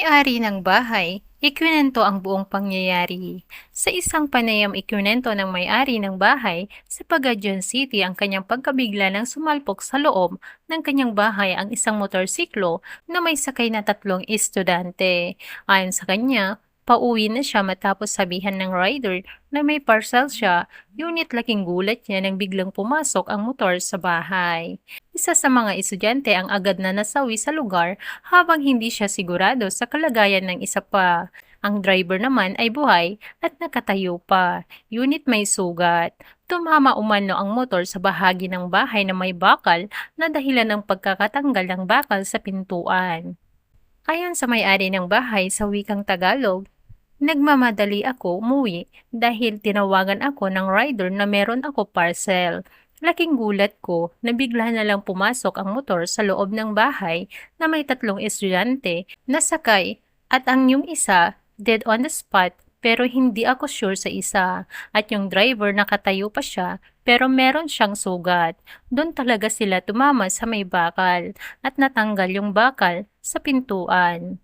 May-ari ng bahay, ikwinento ang buong pangyayari. Sa isang panayam ikwinento ng may-ari ng bahay sa Pagadian City ang kanyang pagkabigla ng sumalpok sa loob ng kanyang bahay ang isang motorsiklo na may sakay na 3 estudyante. Ayon sa kanya, pauwi na siya matapos sabihan ng rider na may parcel siya, ngunit laking gulat niya nang biglang pumasok ang motor sa bahay. Isa sa mga estudyante ang agad na nasawi sa lugar habang hindi siya sigurado sa kalagayan ng isa pa. Ang driver naman ay buhay at nakatayo pa, ngunit may sugat. Tumama umano ang motor sa bahagi ng bahay na may bakal na dahilan ng pagkakatanggal ng bakal sa pintuan. Ayon sa may-ari ng bahay sa wikang Tagalog, nagmamadali ako umuwi dahil tinawagan ako ng rider na meron ako parcel. Laking gulat ko na bigla na lang pumasok ang motor sa loob ng bahay na may 3 estudyante na sakay at ang yung isa dead on the spot pero hindi ako sure sa isa at yung driver nakatayo pa siya pero meron siyang sugat. Doon talaga sila tumama sa may bakal at natanggal yung bakal sa pintuan.